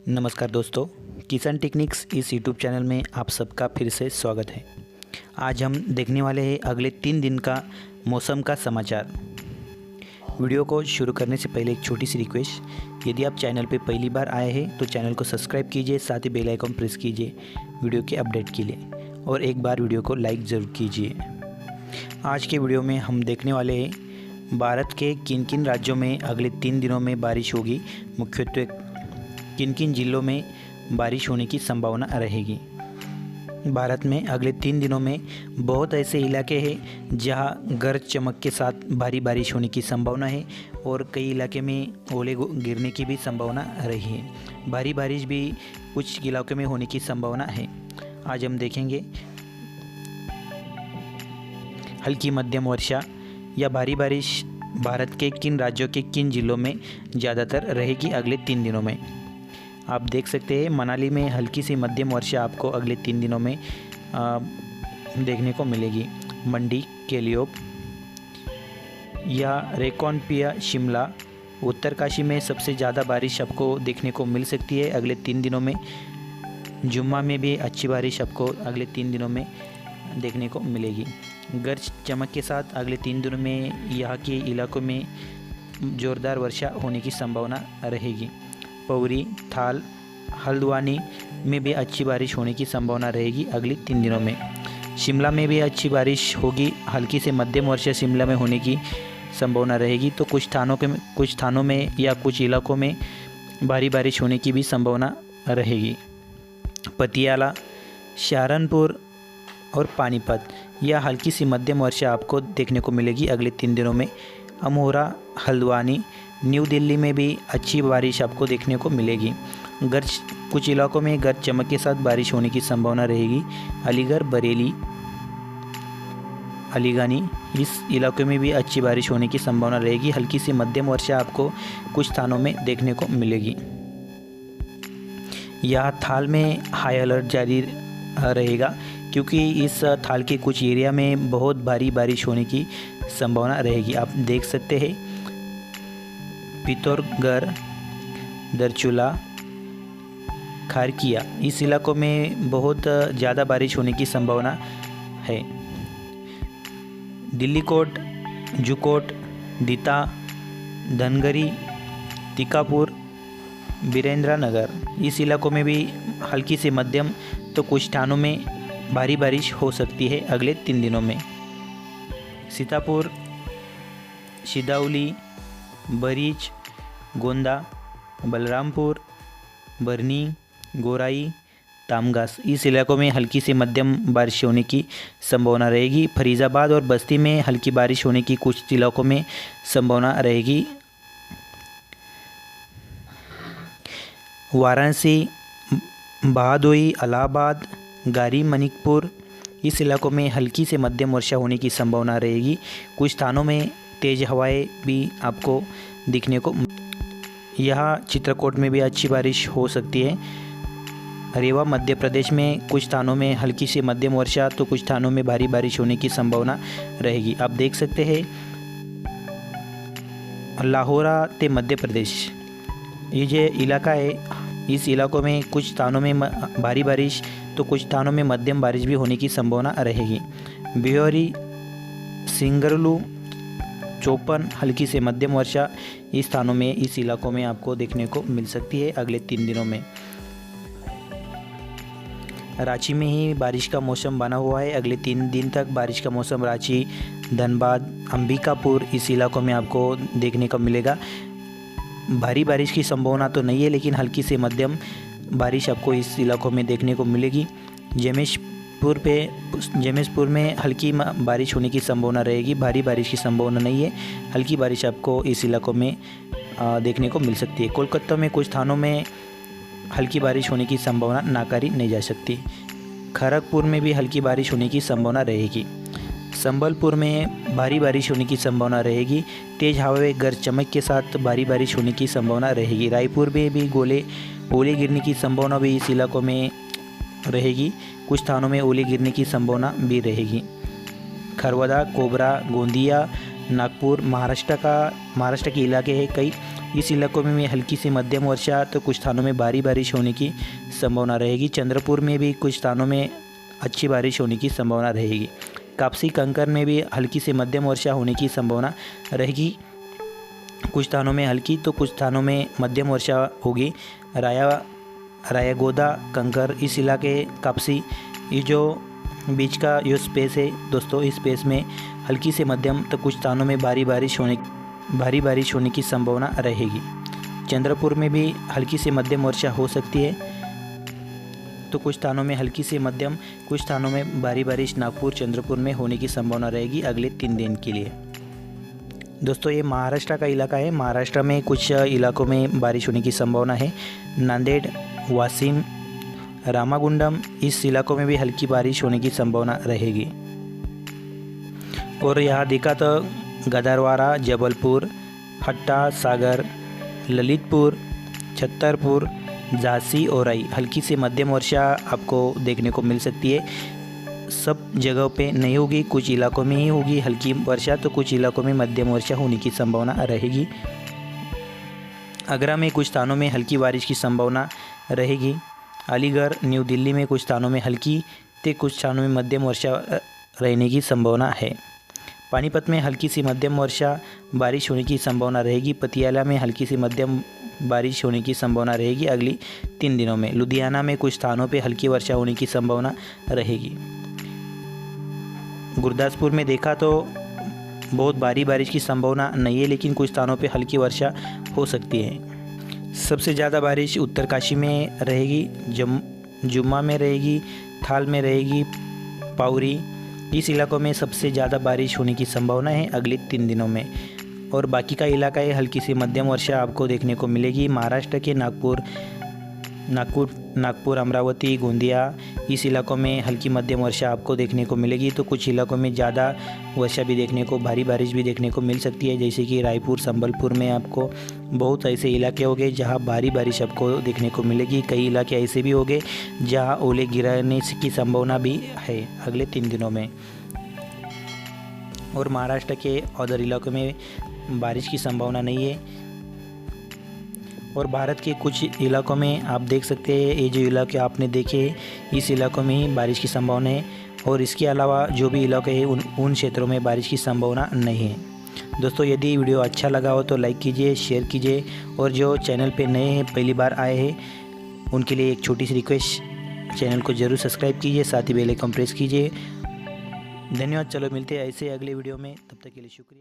नमस्कार दोस्तों, किसान टेक्निक्स इस यूट्यूब चैनल में आप सबका फिर से स्वागत है। आज हम देखने वाले हैं अगले 3 दिन का मौसम का समाचार। वीडियो को शुरू करने से पहले एक छोटी सी रिक्वेस्ट, यदि आप चैनल पे पहली बार आए हैं तो चैनल को सब्सक्राइब कीजिए, साथ ही बेल आइकन प्रेस कीजिए वीडियो के अपडेट के लिए, और एक बार वीडियो को लाइक ज़रूर कीजिए। आज के वीडियो में हम देखने वाले हैं भारत के किन किन राज्यों में अगले 3 दिनों में बारिश होगी, मुख्यत्वे किन किन जिलों में बारिश होने की संभावना रहेगी। भारत में अगले 3 दिनों में बहुत ऐसे इलाके हैं जहां गरज चमक के साथ भारी बारिश होने की संभावना है, और कई इलाके में ओले गिरने की भी संभावना रही है। भारी बारिश भी कुछ इलाकों में होने की संभावना है। आज हम देखेंगे हल्की मध्यम वर्षा या भारी बारिश भारत के किन राज्यों के किन जिलों में ज़्यादातर रहेगी अगले 3 दिनों में। आप देख सकते हैं मनाली में हल्की सी मध्यम वर्षा आपको अगले 3 दिनों में देखने को मिलेगी। मंडी, केलियोप या रेकॉनपिया, शिमला, उत्तरकाशी में सबसे ज़्यादा बारिश आपको देखने को मिल सकती है अगले 3 दिनों में। जुम्मा में भी अच्छी बारिश आपको अगले 3 दिनों में देखने को मिलेगी। गरज चमक के साथ अगले 3 दिनों में यहाँ के इलाकों में ज़ोरदार वर्षा होने की संभावना रहेगी। पौरी, थाल, हल्द्वानी में भी अच्छी बारिश होने की संभावना रहेगी अगले 3 दिनों में। शिमला में भी अच्छी बारिश होगी, हल्की से मध्यम वर्षा शिमला में होने की संभावना रहेगी। तो कुछ थानों में या कुछ इलाकों में भारी बारिश होने की भी संभावना रहेगी। पटियाला, सहारनपुर और पानीपत या हल्की सी मध्यम वर्षा आपको देखने को मिलेगी अगले 3 दिनों में। अमरोहा, हल्द्वानी, न्यू दिल्ली में भी अच्छी बारिश आपको देखने को मिलेगी। कुछ इलाकों में गरज चमक के साथ बारिश होने की संभावना रहेगी। अलीगढ़, बरेली, अलीगढ़, इस इलाके में भी अच्छी बारिश होने की संभावना रहेगी। हल्की सी मध्यम वर्षा आपको कुछ स्थानों में देखने को मिलेगी। यहाँ थाल में हाई अलर्ट जारी रहेगा, क्योंकि इस थाल के कुछ एरिया में बहुत भारी बारिश होने की संभावना रहेगी। आप देख सकते हैं पिथौरागढ़, दरचुला, खारकिया, इस इलाकों में बहुत ज़्यादा बारिश होने की संभावना है। दिल्ली कोट, जुकोट, दीता, धनगरी, तिकापुर, वीरेंद्र नगर, इस इलाकों में भी हल्की से मध्यम तो कुछ स्थानों में भारी बारिश हो सकती है अगले 3 दिनों में। सीतापुर, सिदाउली, बरीच, गोंदा, बलरामपुर, बरनी, गोराई, तामगास, इस इलाकों में हल्की से मध्यम बारिश होने की संभावना रहेगी। फरीदाबाद और बस्ती में हल्की बारिश होने की कुछ इलाकों में संभावना रहेगी। वाराणसी, बहदोई, इलाहाबाद, गारी, मणिकपुर, इस इलाकों में हल्की से मध्यम वर्षा होने की संभावना रहेगी। कुछ स्थानों में तेज़ हवाएं भी आपको दिखने को। यहाँ चित्रकूट में भी अच्छी बारिश हो सकती है। रेवा, मध्य प्रदेश में कुछ स्थानों में हल्की से मध्यम वर्षा तो कुछ स्थानों में भारी बारिश होने की संभावना रहेगी। आप देख सकते हैं लाहौरा ते मध्य प्रदेश, ये जो इलाका है, इस इलाकों में कुछ स्थानों में भारी बारिश तो कुछ स्थानों में मध्यम बारिश भी होने की संभावना रहेगी। बिहारी, सिंगरलू, चौपन, हल्की से मध्यम वर्षा इस स्थानों में, इस इलाकों में आपको देखने को मिल सकती है अगले 3 दिनों में। रांची में ही बारिश का मौसम बना हुआ है। अगले 3 दिन तक बारिश का मौसम रांची, धनबाद, अंबिकापुर, इस इलाकों में आपको देखने को मिलेगा। भारी बारिश की संभावना तो नहीं है, लेकिन हल्की से मध्यम बारिश आपको इस इलाकों में देखने को मिलेगी। जमेशपुर में हल्की बारिश होने की संभावना रहेगी। भारी बारिश की संभावना नहीं है, हल्की बारिश आपको इस इलाकों में देखने को मिल सकती है। कोलकाता में कुछ स्थानों में हल्की बारिश होने की संभावना नाकारी नहीं जा सकती। खड़गपुर में भी हल्की बारिश होने की संभावना रहेगी। संबलपुर में भारी बारिश होने की संभावना रहेगी। तेज़ हवाएं, गरज चमक के साथ भारी बारिश होने की संभावना रहेगी। रायपुर में भी ओले गिरने की संभावना भी इस इलाकों में रहेगी। कुछ स्थानों में ओले गिरने की संभावना भी रहेगी। खरवदा, कोबरा, गोंदिया, नागपुर, महाराष्ट्र के इलाके हैं कई, इस इलाकों में हल्की से मध्यम वर्षा तो कुछ स्थानों में भारी बारिश होने की संभावना रहेगी। चंद्रपुर में भी कुछ स्थानों में अच्छी बारिश होने की संभावना रहेगी। कापसी कंकर में भी हल्की से मध्यम वर्षा होने की संभावना रहेगी। कुछ स्थानों में हल्की तो कुछ स्थानों में मध्यम वर्षा होगी। रायागोदा कंकर इस इलाके कापसी ये जो बीच का जो स्पेस है दोस्तों, इस स्पेस में हल्की से मध्यम तो कुछ स्थानों में भारी बारिश होने की संभावना रहेगी। चंद्रपुर में भी हल्की से मध्यम वर्षा हो सकती है तो कुछ स्थानों में हल्की से मध्यम, कुछ स्थानों में भारी बारिश नागपुर चंद्रपुर में होने की संभावना रहेगी अगले 3 दिन के लिए। दोस्तों ये महाराष्ट्र का इलाका है। महाराष्ट्र में कुछ इलाकों में बारिश होने की संभावना है। नांदेड़, वाशिम, रामागुंडम इस इलाकों में भी हल्की बारिश होने की संभावना रहेगी। और यहाँ देखा तो गदरवारा, जबलपुर, हट्टा, सागर, ललितपुर, छतरपुर, झांसी और राई हल्की से मध्यम वर्षा आपको देखने को मिल सकती है। सब जगहों पे नहीं होगी, कुछ इलाकों में ही होगी हल्की वर्षा तो कुछ इलाकों में मध्यम वर्षा होने की संभावना रहेगी। आगरा में कुछ स्थानों में हल्की बारिश की संभावना रहेगी। अलीगढ़, न्यू दिल्ली में कुछ स्थानों में हल्की तो कुछ स्थानों में मध्यम वर्षा रहने की संभावना है। पानीपत में हल्की सी मध्यम वर्षा बारिश होने की संभावना रहेगी। पटियाला में हल्की सी मध्यम बारिश होने की संभावना रहेगी अगली 3 दिनों में। लुधियाना में कुछ स्थानों पे हल्की वर्षा होने की संभावना रहेगी। गुरदासपुर में देखा तो बहुत भारी बारिश की संभावना नहीं है, लेकिन कुछ स्थानों पे हल्की वर्षा हो सकती है। सबसे ज़्यादा बारिश उत्तरकाशी में रहेगी, जुम्मा में रहेगी, थाल में रहेगी, पाउरी इस इलाकों में सबसे ज़्यादा बारिश होने की संभावना है अगले 3 दिनों में। और बाकी का इलाका है हल्की सी मध्यम वर्षा आपको देखने को मिलेगी। महाराष्ट्र के नागपुर, अमरावती, गोंदिया इस इलाकों में हल्की मध्यम वर्षा आपको देखने को मिलेगी। तो कुछ इलाकों में ज़्यादा वर्षा भी देखने को, भारी बारिश भी देखने को मिल सकती है, जैसे कि रायपुर, संबलपुर में आपको बहुत ऐसे इलाके हो गए जहाँ भारी बारिश आपको देखने को मिलेगी। कई इलाके ऐसे भी हो गए जहाँ ओले गिरने की संभावना भी है अगले 3 दिनों में। और महाराष्ट्र के अदर इलाकों में बारिश की संभावना नहीं है। और भारत के कुछ इलाकों में आप देख सकते हैं, ये जो इलाके आपने देखे इस इलाकों में ही बारिश की संभावना है। और इसके अलावा जो भी इलाके हैं उन क्षेत्रों में बारिश की संभावना नहीं है। दोस्तों यदि वीडियो अच्छा लगा हो तो लाइक कीजिए, शेयर कीजिए। और जो चैनल पे नए हैं, पहली बार आए हैं, उनके लिए एक छोटी सी रिक्वेस्ट, चैनल को ज़रूर सब्सक्राइब कीजिए, साथ ही बेल आइकन प्रेस कीजिए। धन्यवाद। चलो मिलते हैं ऐसे अगले वीडियो में, तब तक के लिए शुक्रिया।